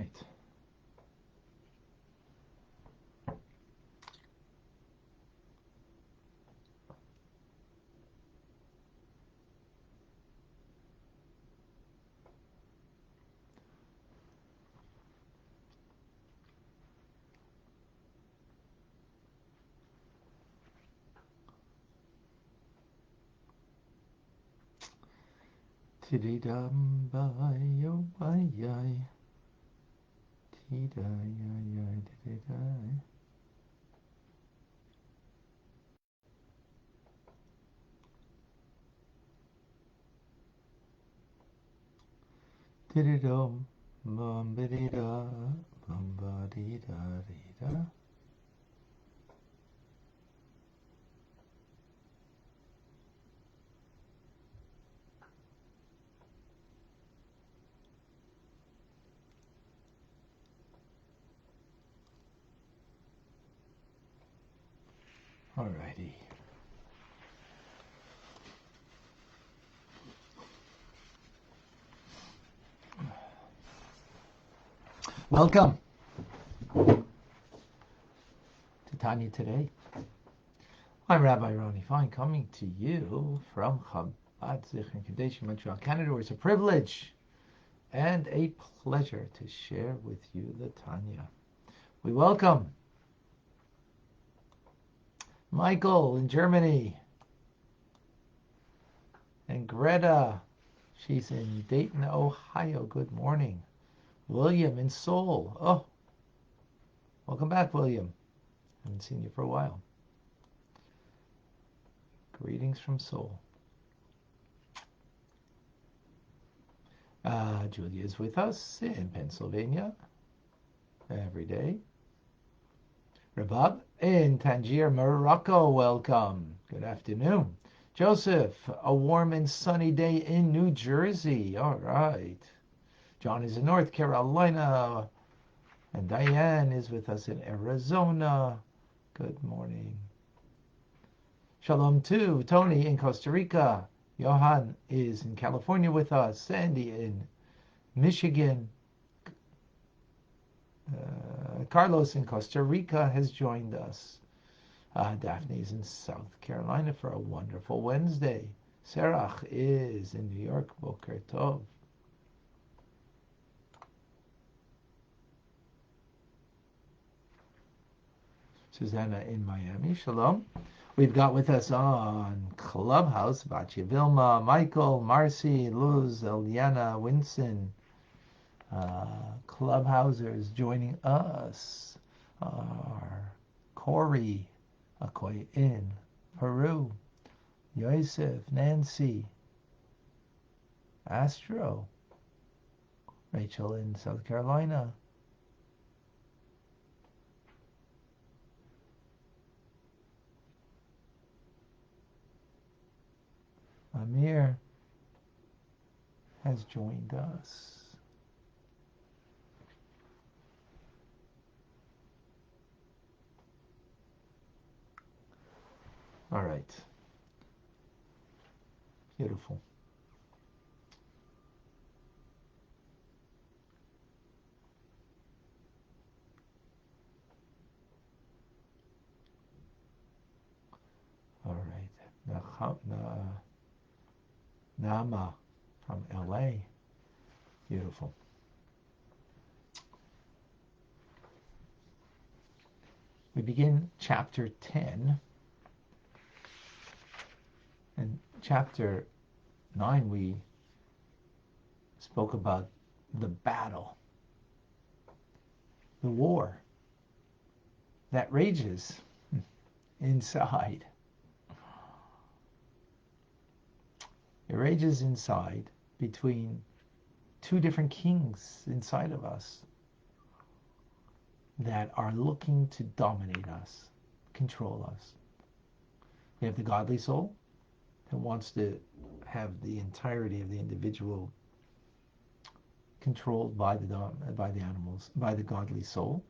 right. Tididam by yo by yai. Tidai yai tididai. Tididum bum bidida bum ba dida dida. Alrighty. Welcome to Tanya Today. I'm Rabbi Ronnie Fine, coming to you from Chabad Zichron Montreal, Canada, where it's a privilege and a pleasure to share with you the Tanya. We welcome Michael in Germany and Greta. She's in Dayton, Ohio. Good morning. William in Seoul. Oh, welcome back, William. Haven't seen you for a while. Greetings from Seoul. Julia is with us in Pennsylvania every day. Rabbi in Tangier, Morocco. Welcome. Good afternoon. Joseph, a warm and sunny day in New Jersey. All right. John is in North Carolina. And Diane is with us in Arizona. Good morning. Shalom to Tony in Costa Rica. Johan is in California with us. Sandy in Michigan. Carlos in Costa Rica has joined us. Daphne is in South Carolina for a wonderful Wednesday. Serach is in New York. Boker Tov. Susanna in Miami. Shalom. We've got with us on Clubhouse Batya Vilma, Michael, Marcy, Luz, Eliana, Winston. Clubhousers joining us are Corey Akoy in Peru, Yosef, Nancy, Astro, Rachel in South Carolina, Amir has joined us. All right. Beautiful. All right. Nama from LA. Beautiful. We begin chapter 10. In chapter 9, we spoke about the battle, the war that rages inside. It rages inside between two different kings inside of us that are looking to dominate us, control us. We have the godly soul that wants to have the entirety of the individual controlled by the animals, by the godly soul,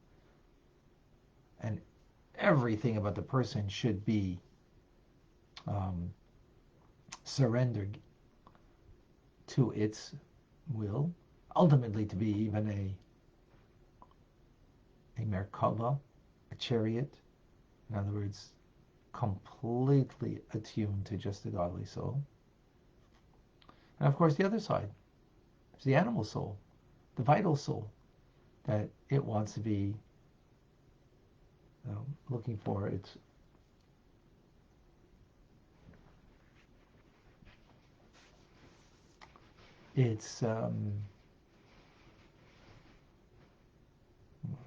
and everything about the person should be surrendered to its will, ultimately to be even a Merkava, a chariot, in other words, completely attuned to just the godly soul. And of course, the other side is the animal soul, the vital soul, that it wants to be looking for its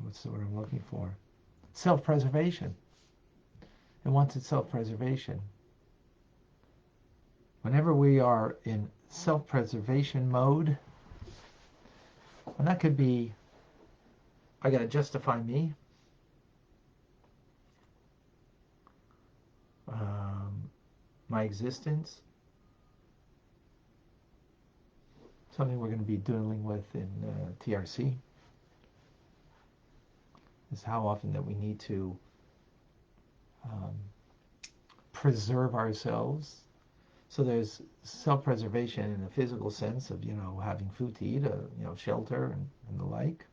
what's the word I'm looking for? Self-preservation. It wants its self-preservation. Whenever we are in self-preservation mode, and that could be, I gotta justify me, my existence, something we're going to be dealing with in TRC, is how often that we need to preserve ourselves. So there's self-preservation in the physical sense of, having food to eat, shelter and the like.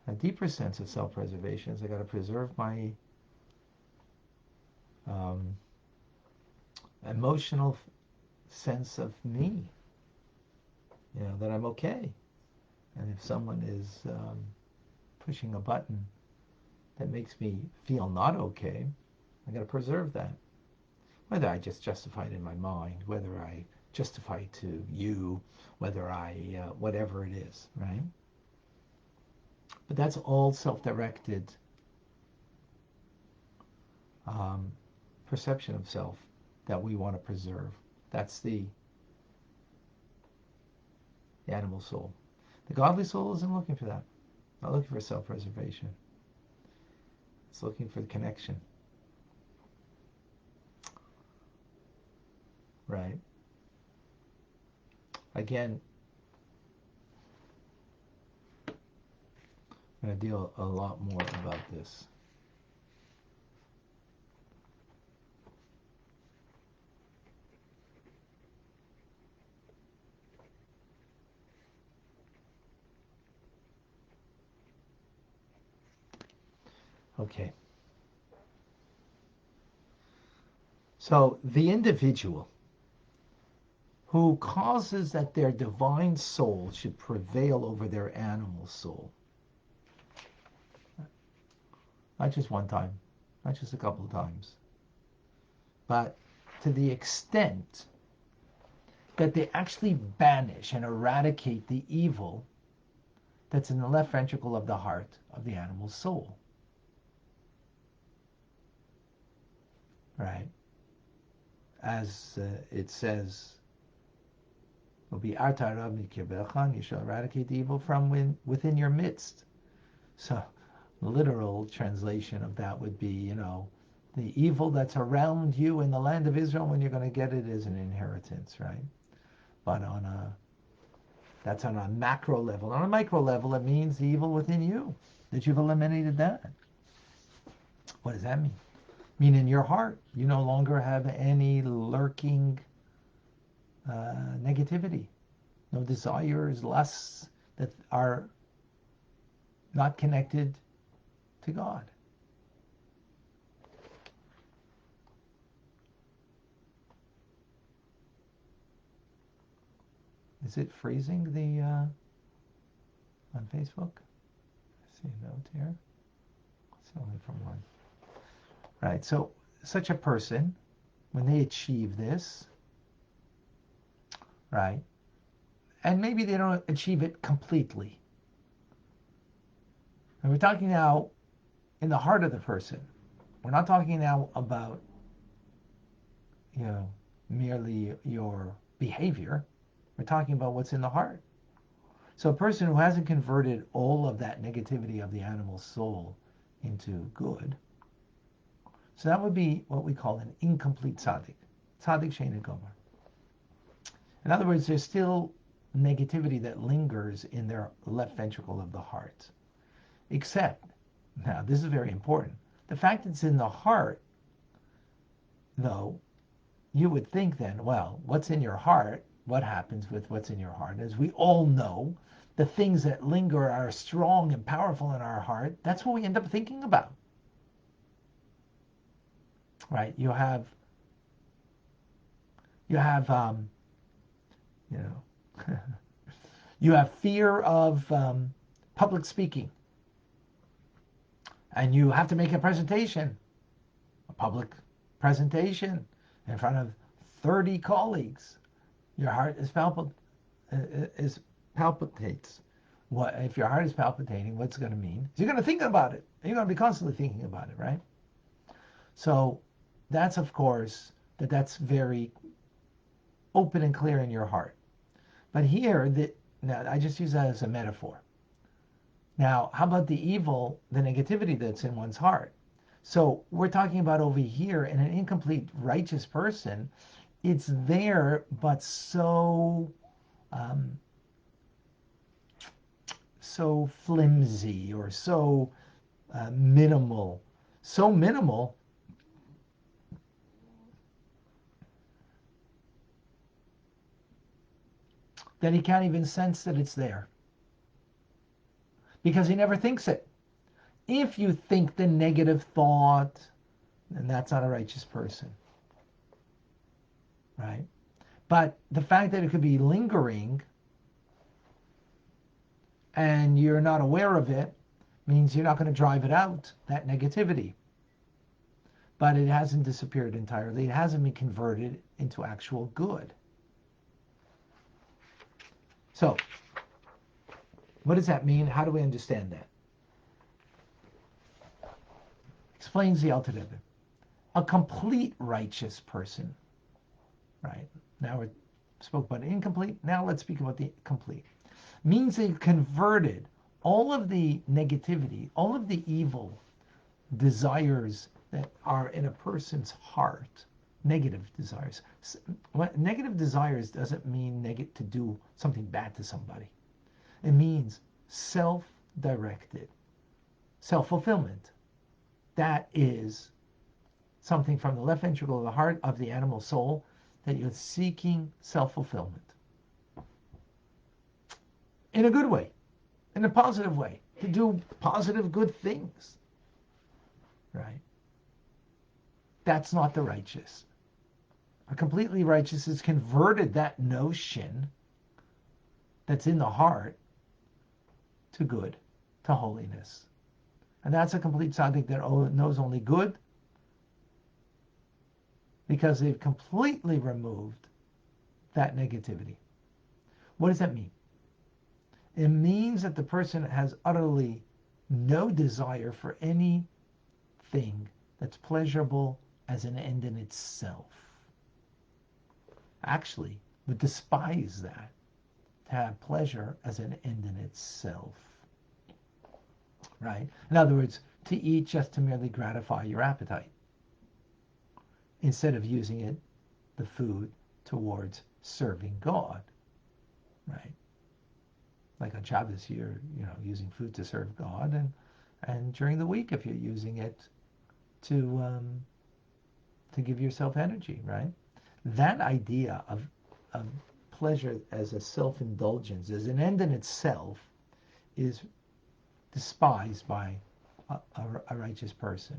A deeper sense of self-preservation is I got to preserve my emotional sense of me, that I'm okay. And if someone is pushing a button that makes me feel not okay, I got to preserve that. Whether I just justify it in my mind, whether I justify it to you, whether I, whatever it is, right? But that's all self-directed perception of self that we want to preserve. That's the animal soul. The godly soul isn't looking for that. Not looking for self-preservation. It's looking for the connection. Right? Again, I'm going to deal a lot more about this. Okay. So the individual who causes that their divine soul should prevail over their animal soul. Not just one time, not just a couple of times, but to the extent that they actually banish and eradicate the evil that's in the left ventricle of the heart of the animal soul. Right? As it says, you shall eradicate the evil from within your midst. So, literal translation of that would be, the evil that's around you in the land of Israel, when you're going to get it, is an inheritance, right? But that's on a macro level. On a micro level, it means the evil within you, that you've eliminated that. What does that mean? Mean in your heart, you no longer have any lurking negativity, no desires, lusts that are not connected to God. Is it freezing on Facebook? I see a note here. It's only from one. Right, so such a person, when they achieve this, right, and maybe they don't achieve it completely. And we're talking now in the heart of the person. We're not talking now about, merely your behavior. We're talking about what's in the heart. So a person who hasn't converted all of that negativity of the animal soul into good, so that would be what we call an incomplete tzaddik. Tzaddik she'eino gomer. In other words, there's still negativity that lingers in their left ventricle of the heart. Except, now this is very important, the fact that it's in the heart, though, you would think then, well, what's in your heart, what happens with what's in your heart? As we all know, the things that linger are strong and powerful in our heart, that's what we end up thinking about. Right? You have you know, you have fear of public speaking, and you have to make a presentation, a public presentation in front of 30 colleagues. Your heart palpitates. What if your heart is palpitating? What's it going to mean? You're going to think about it. You're going to be constantly thinking about it, right? So that's, of course, that's very open and clear in your heart. But here, now I just use that as a metaphor. Now, how about the evil, the negativity that's in one's heart? So we're talking about over here in an incomplete righteous person. It's there, but so flimsy or so minimal that he can't even sense that it's there because he never thinks it. If you think the negative thought, then that's not a righteous person, right? But the fact that it could be lingering and you're not aware of it means you're not going to drive it out, that negativity. But it hasn't disappeared entirely. It hasn't been converted into actual good. So, what does that mean? How do we understand that? Explains the Alter Rebbe. A complete righteous person, right? Now we spoke about incomplete. Now let's speak about the complete. Means they've converted all of the negativity, all of the evil desires that are in a person's heart, negative desires. Negative desires doesn't mean to do something bad to somebody. It means self-directed, self-fulfillment. That is something from the left ventricle of the heart of the animal soul, that you're seeking self-fulfillment. In a good way, in a positive way, to do positive, good things. Right? That's not the righteous. A completely righteous has converted that notion that's in the heart to good, to holiness. And that's a complete tzaddik that knows only good, because they've completely removed that negativity. What does that mean? It means that the person has utterly no desire for anything that's pleasurable as an end in itself. Actually, would despise that, to have pleasure as an end in itself. Right? In other words, to eat just to merely gratify your appetite, instead of using it, the food, towards serving God. Right? Like on Shabbos, you're using food to serve God, and during the week, if you're using it to give yourself energy, right? That idea of pleasure as a self-indulgence, as an end in itself, is despised by a righteous person.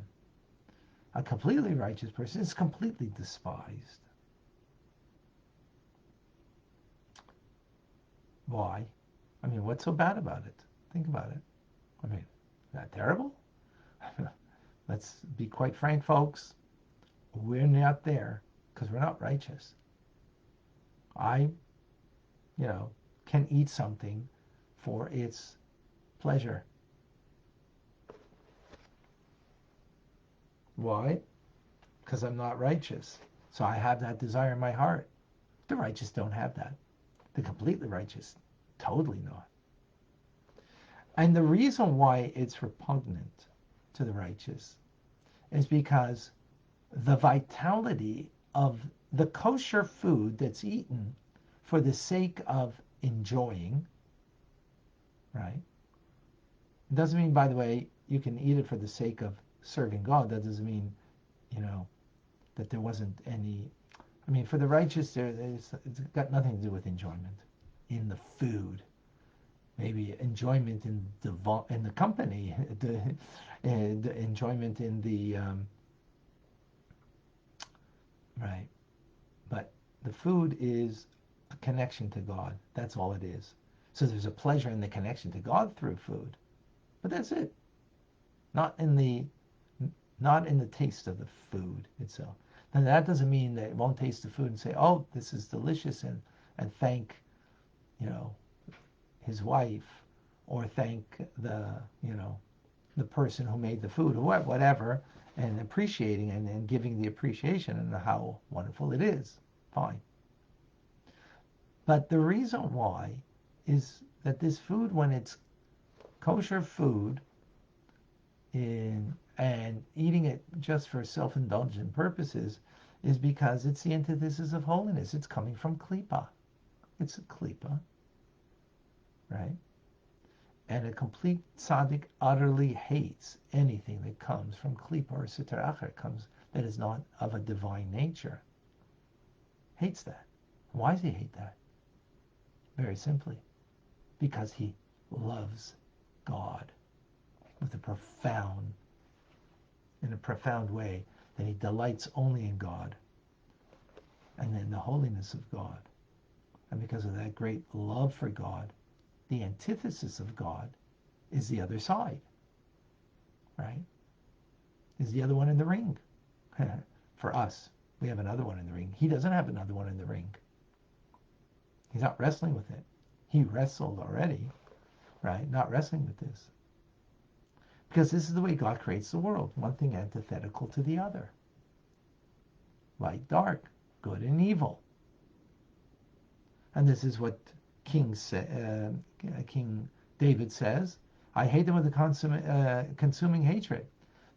A completely righteous person is completely despised. Why? I mean, what's so bad about it? Think about it. I mean, is that terrible? Let's be quite frank, folks. We're not there because we're not righteous. I, can eat something for its pleasure. Why? Because I'm not righteous. So I have that desire in my heart. The righteous don't have that. The completely righteous, totally not. And the reason why it's repugnant to the righteous is because the vitality of the kosher food that's eaten for the sake of enjoying, right? It doesn't mean, by the way, you can eat it for the sake of serving God. That doesn't mean, that there wasn't any. I mean, for the righteous, it's got nothing to do with enjoyment in the food. maybe enjoyment in the company, the enjoyment in the right. But the food is a connection to God. That's all it is. So there's a pleasure in the connection to God through food, but that's it. Not in the not in the taste of the food itself. Now that doesn't mean that it won't taste the food and say, "Oh, this is delicious," and thank, you know, his wife, or thank the person who made the food, or whatever, and appreciating and giving the appreciation and how wonderful it is. Fine. But the reason why is that this food, when it's kosher food, and eating it just for self-indulgent purposes, is because it's the antithesis of holiness. It's coming from klipa. It's a klipa, right? And a complete tzaddik utterly hates anything that comes from klipa or sitra achar, comes that is not of a divine nature. Hates that. Why does he hate that? Very simply, because he loves God with in a profound way, that he delights only in God and in the holiness of God. And because of that great love for God, the antithesis of God is the other side, right? Is the other one in the ring. For us, we have another one in the ring. He doesn't have another one in the ring. He's not wrestling with it. He wrestled already, right? Not wrestling with this. Because this is the way God creates the world. One thing antithetical to the other. Light, dark, good and evil. And this is what King David says, I hate them with a consuming hatred,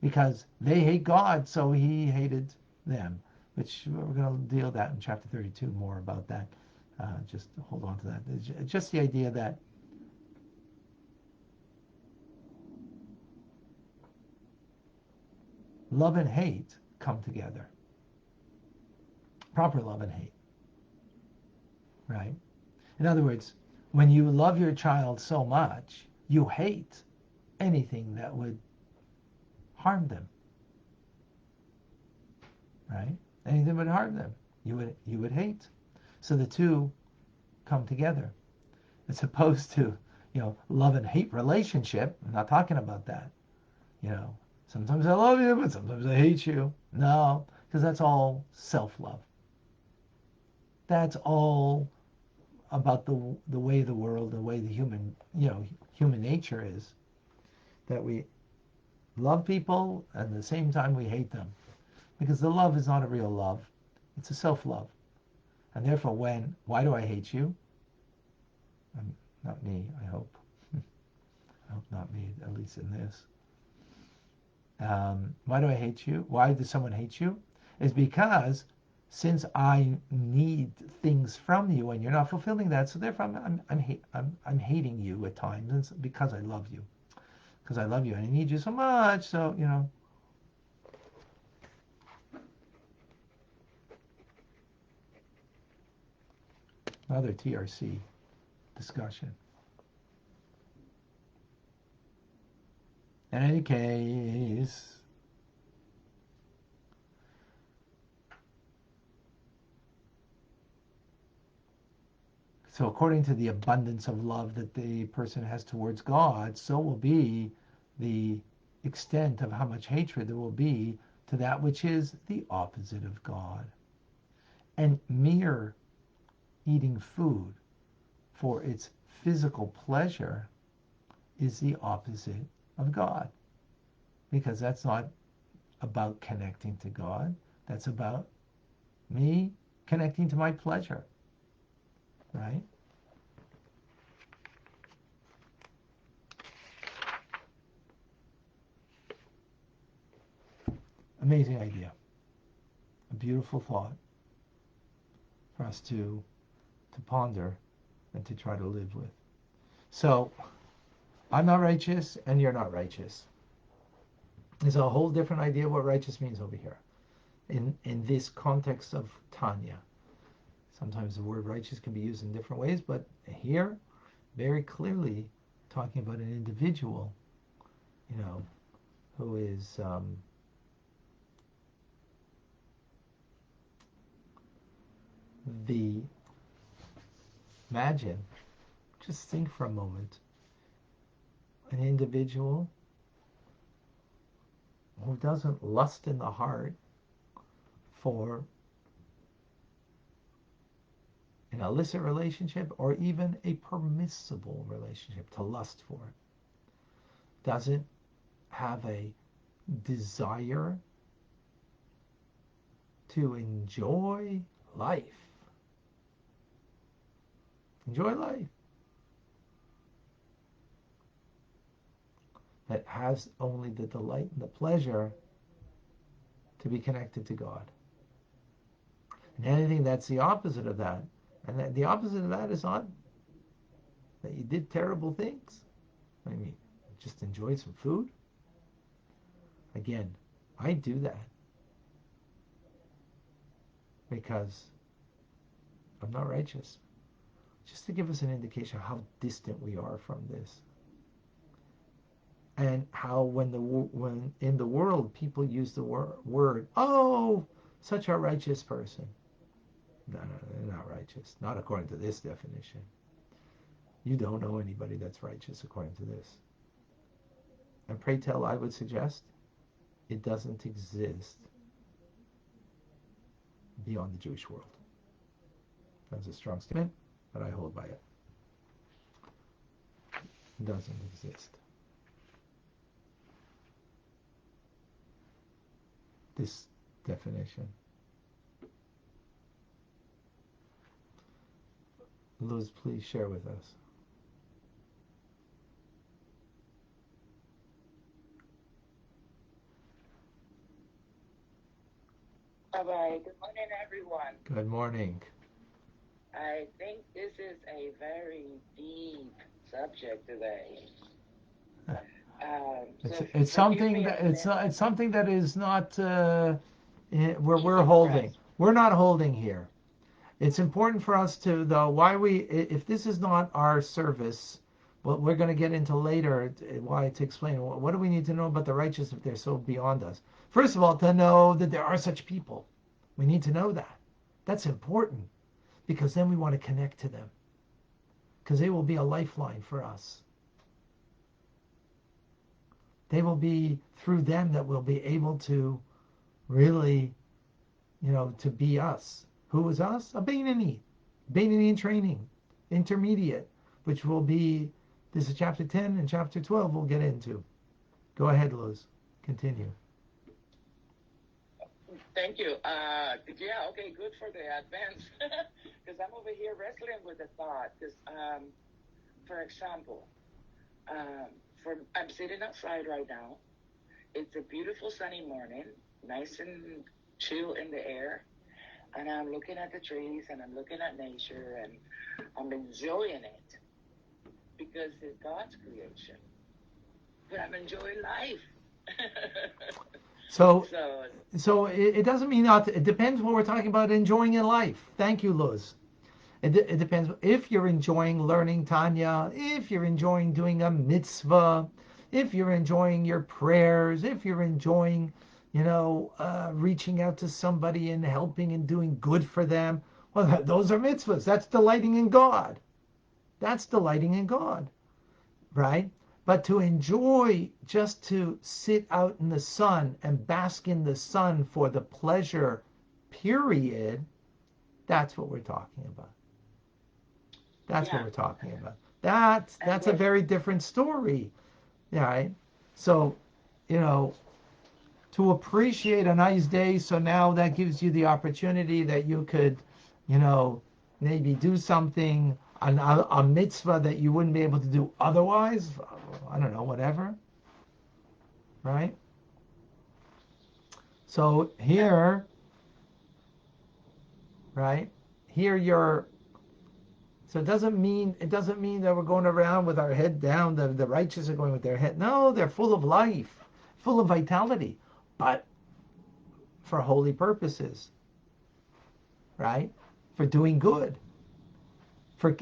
because they hate God, so he hated them. Which we're going to deal with that in chapter 32, more about that. Just hold on to that. It's just the idea that love and hate come together. Proper love and hate, right? In other words, when you love your child so much, you hate anything that would harm them, right? Anything that would harm them, you would hate. So the two come together. As opposed to, love and hate relationship. I'm not talking about that. Sometimes I love you, but sometimes I hate you. No, because that's all self-love. That's all about the way the world, the way the human nature is. That we love people and at the same time we hate them. Because the love is not a real love. It's a self-love. And therefore why do I hate you? Not me, I hope. I hope not me, at least in this. Why do I hate you? Why does someone hate you? Is because since I need things from you and you're not fulfilling that, so therefore I'm hating you at times. And it's because I love you. Because I love you and I need you so much, so, Another TRC discussion. In any case, so according to the abundance of love that the person has towards God, so will be the extent of how much hatred there will be to that which is the opposite of God. And mere eating food for its physical pleasure is the opposite of God. Because that's not about connecting to God. That's about me connecting to my pleasure. Right? Amazing idea. A beautiful thought for us to ponder and to try to live with. So, I'm not righteous and you're not righteous. There's a whole different idea what righteous means over here. In this context of Tanya. Sometimes the word righteous can be used in different ways, but here very clearly talking about an individual, who is the imagine, just think for a moment, an individual who doesn't lust in the heart for an illicit relationship or even a permissible relationship, to lust for it, doesn't have a desire to enjoy life. Enjoy life. That has only the delight and the pleasure to be connected to God. And anything that's the opposite of that, and the opposite of that is not that you did terrible things. I mean, just enjoy some food. Again, I do that because I'm not righteous. Just to give us an indication of how distant we are from this. And how when in the world people use the word, oh, such a righteous person. No, they're not righteous. Not according to this definition. You don't know anybody that's righteous according to this. And pray tell, I would suggest it doesn't exist beyond the Jewish world. That's a strong statement, but I hold by it. It doesn't exist. This definition. Luz, please share with us. Rabbi, good morning, everyone. Good morning. I think this is a very deep subject today. It's something that is not where we're holding. We're not holding here. It's important for us to, though, if this is not our service, what we're going to get into later, why to explain, what do we need to know about the righteous if they're so beyond us? First of all, to know that there are such people. We need to know that. That's important, because then we want to connect to them, because they will be a lifeline for us. They will be through them that we'll be able to really, to be us. Who is us? A Beinani in training, intermediate, which will be, this is chapter 10 and chapter 12 we'll get into. Go ahead, Luz. Continue. Thank you. Okay, good for the advance. Because I'm over here wrestling with the thought. Because, for example, I'm sitting outside right now. It's a beautiful sunny morning, nice and chill in the air. And I'm looking at the trees and I'm looking at nature and I'm enjoying it because it's God's creation. But I'm enjoying life. So it doesn't mean not. It depends what we're talking about enjoying in life. Thank you, Luz. It depends if you're enjoying learning Tanya, if you're enjoying doing a mitzvah, if you're enjoying your prayers, if you're enjoying, reaching out to somebody and helping and doing good for them. Well, those are mitzvahs. That's delighting in God. That's delighting in God, right? But to enjoy, just to sit out in the sun and bask in the sun for the pleasure, period, that's what we're talking about. That's what we're talking about. That's a very different story, right? So, to appreciate a nice day, so now that gives you the opportunity that you could, maybe do something, a mitzvah that you wouldn't be able to do otherwise. I don't know, whatever. Right? So here, right? Here so it doesn't mean that we're going around with our head down. The righteous are going with their head. No, they're full of life, full of vitality, but for holy purposes, right? For doing good,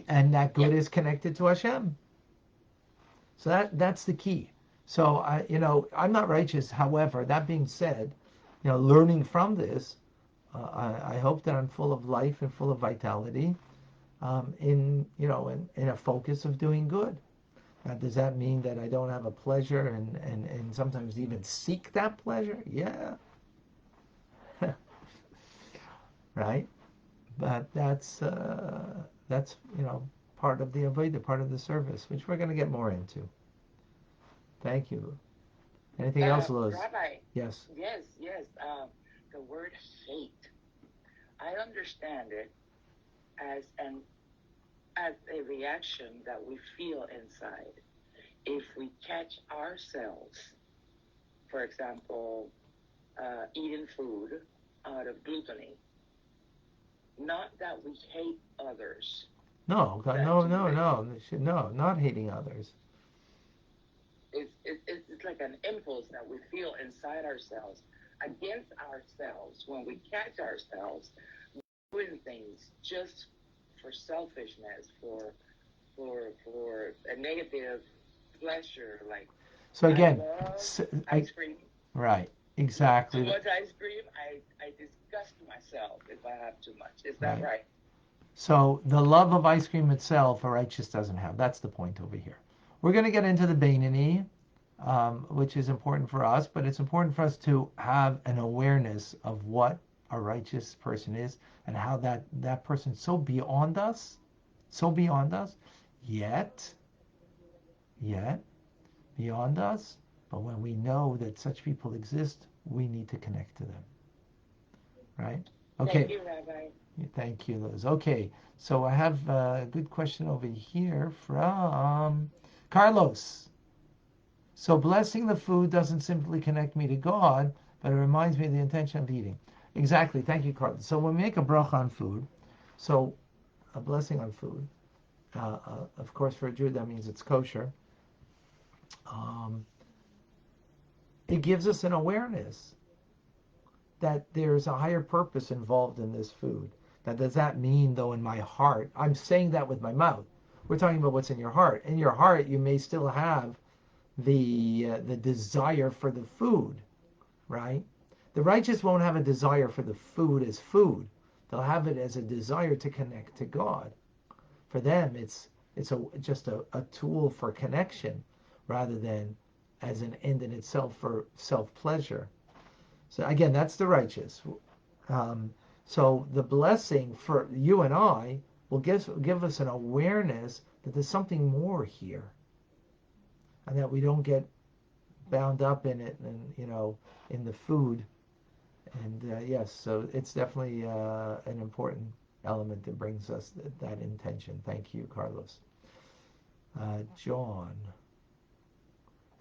And that good Yeah. is connected to Hashem. So that's the key. So I'm not righteous. However, that being said, learning from this, I hope that I'm full of life and full of vitality, in a focus of doing good. Now, does that mean that I don't have a pleasure and sometimes even seek that pleasure? Yeah. Right? But that's part of the avodah, part of the service, which we're going to get more into. Thank you. Anything else, Liz? Rabbi, Yes. yes. The word hate, I understand it as a reaction that we feel inside. If we catch ourselves, for example, eating food out of gluttony, not that we hate others. No, God, no, not hating others. It's like an impulse that we feel inside ourselves against ourselves when we catch ourselves doing things just for selfishness, for a negative pleasure. Like, So I again, love ice cream. right, exactly. Too much ice cream, I disgust myself if I have too much. Is that Right. right? So the love of ice cream itself, a righteous doesn't have. That's the point over here. We're going to get into the Beinoni, which is important for us, but it's important for us to have an awareness of what a righteous person is and how that person's so beyond us, yet beyond us. But when we know that such people exist, we need to connect to them. Right? Okay. Thank you, Rabbi. Thank you, Liz. Okay, so I have a good question over here from Carlos. So blessing the food doesn't simply connect me to God, but it reminds me of the intention of eating. Exactly. Thank you, Carlos. So when we make a bracha on food, so a blessing on food, of course, for a Jew, that means it's kosher. Um, it gives us an awareness that there's a higher purpose involved in this food. Now, does that mean, though, in my heart, I'm saying that with my mouth. We're talking about what's in your heart. In your heart, you may still have the desire for the food, right? The righteous won't have a desire for the food as food. They'll have it as a desire to connect to God. For them, it's just a tool for connection rather than as an end in itself for self-pleasure. So again, that's the righteous. So the blessing for you and I will give us an awareness that there's something more here, and that we don't get bound up in it, and in the food. And yes, so it's definitely an important element that brings us that intention. Thank you, Carlos. John,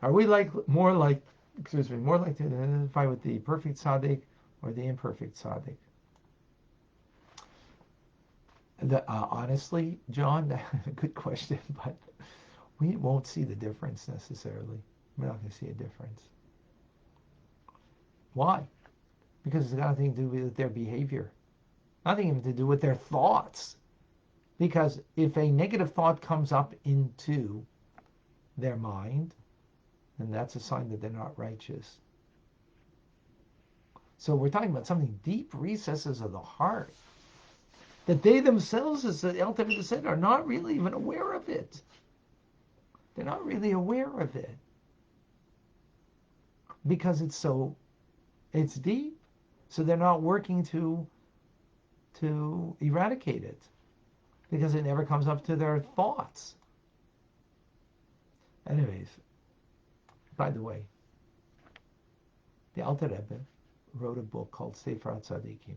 are we more like to identify with the perfect tzaddik or the imperfect tzaddik? Honestly, John, good question, but we won't see the difference necessarily. We're not going to see a difference. Why? Because it's got nothing to do with their behavior, nothing even to do with their thoughts. Because if a negative thought comes up into their mind, then that's a sign that they're not righteous. So we're talking about something deep recesses of the heart, that they themselves, as the El Tevita said, are not really even aware of it. They're not really aware of it. Because it's deep. So they're not working to eradicate it. Because it never comes up to their thoughts. Anyways, by the way, the Alter Rebbe wrote a book called Sefer HaTzadikim,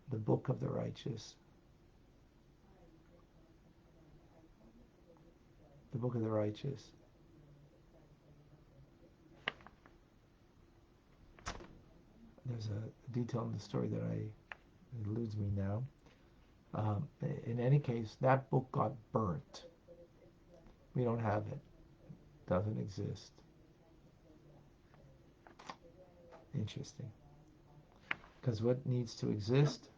the Book of the Righteous. The Book of the Righteous. There's a detail in the story that eludes me now. In any case, that book got burnt. We don't have it. Doesn't exist. Interesting. Because what needs to exist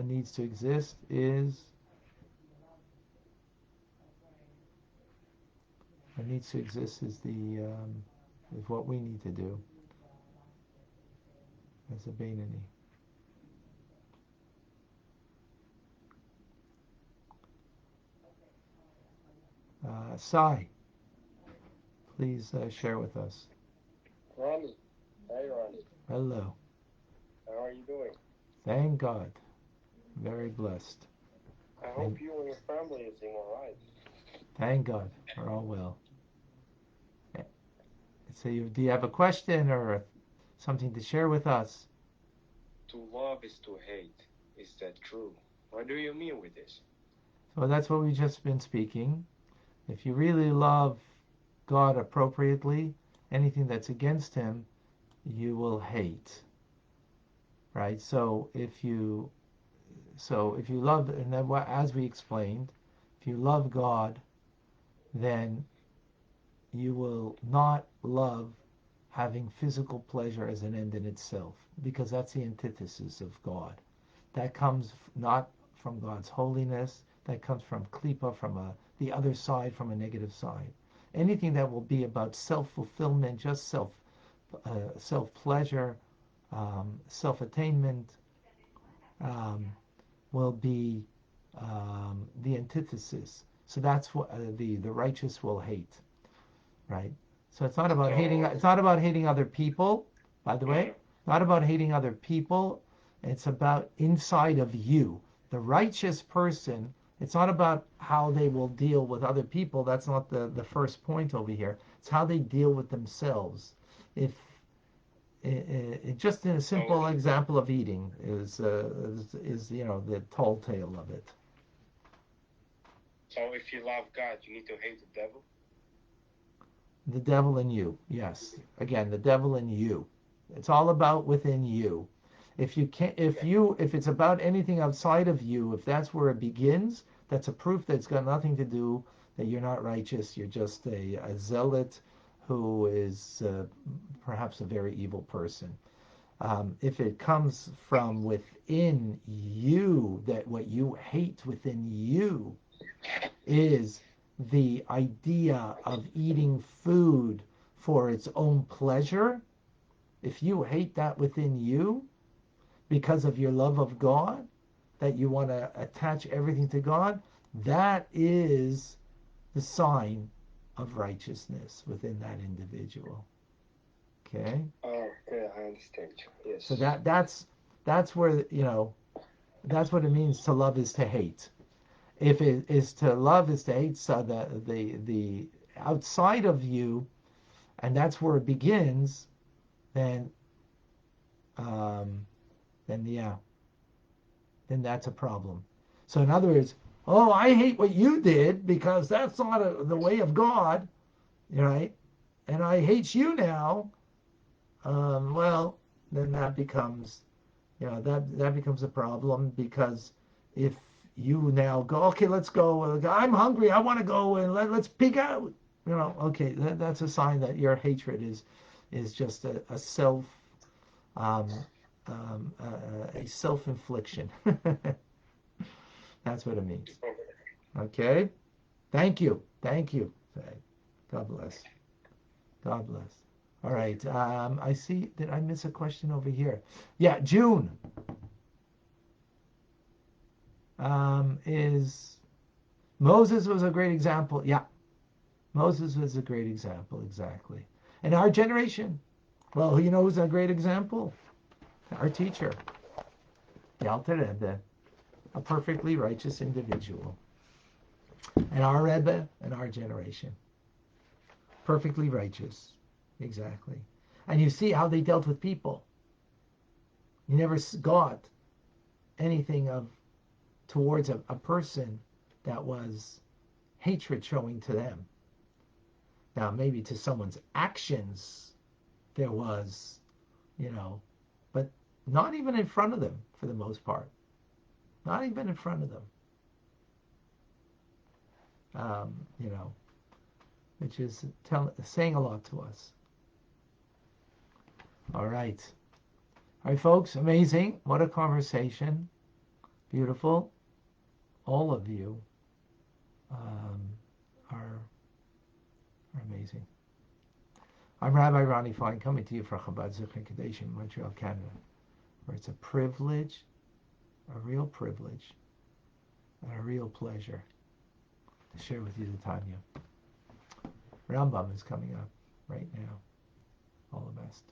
What needs to exist is is what we need to do as a Beinoni. Sai, please share with us. Ronnie. Hi, Ronnie. Hello. How are you doing? Thank God. Very blessed. I hope you and your family is doing all right. Thank God. We're all well. So do you have a question or something to share with us? To love is to hate. Is that true? What do you mean with this? So that's what we've just been speaking. If you really love God appropriately, anything that's against him, you will hate. Right? So if you love, and then as we explained, if you love God, then you will not love having physical pleasure as an end in itself, because that's the antithesis of God. That comes not from God's holiness, that comes from klipa, from the other side, from a negative side. Anything that will be about self-fulfillment, just self-pleasure, self-attainment, will be the antithesis. So that's what the righteous will hate, right? So it's not about hating. It's not about hating other people. By the way, not about hating other people. It's about inside of you, the righteous person. It's not about how they will deal with other people. That's not the first point over here. It's how they deal with themselves. If just in a simple example of eating is the tall tale of it. So if you love God, you need to hate the devil? The devil in you, yes. Again, the devil in you. It's all about within you. If it's about anything outside of you, if that's where it begins, that's a proof that it's got nothing to do, that you're not righteous. You're just a zealot who is perhaps a very evil person. If it comes from within you, that what you hate within you is the idea of eating food for its own pleasure, if you hate that within you because of your love of God, that you want to attach everything to God, that is the sign of righteousness within that individual. Okay? Oh, okay, I understand. Yes. So that's where, that's what it means to love is to hate. If it is to love is to hate, so the outside of you, and that's where it begins, then that's a problem. So in other words, oh, I hate what you did because that's not the way of God, right? And I hate you now. Well, then that becomes, that becomes a problem, because if you now go, okay, let's go. I'm hungry. I want to go and let's pig out. Okay, that's a sign that your hatred is just a self-infliction. That's what it means. Okay. Thank you. God bless. God bless. All right. I see. Did I miss a question over here? Yeah, June. Is Moses was a great example. Yeah, Moses was a great example, exactly. And our generation, well, who's a great example? Our teacher, the Alter Rebbe, a perfectly righteous individual. And our Rebbe and our generation, perfectly righteous, exactly. And you see how they dealt with people. You never got anything towards a person that was hatred showing to them. Now, maybe to someone's actions there was, but not even in front of them for the most part. Not even in front of them. Which is saying a lot to us. All right, folks, amazing. What a conversation. Beautiful. All of you are amazing. I'm Rabbi Ronnie Fine, coming to you from Chabad Zichron Kadesh in Montreal, Canada, where it's a privilege, a real privilege, and a real pleasure to share with you the Tanya. Rambam is coming up right now. All the best.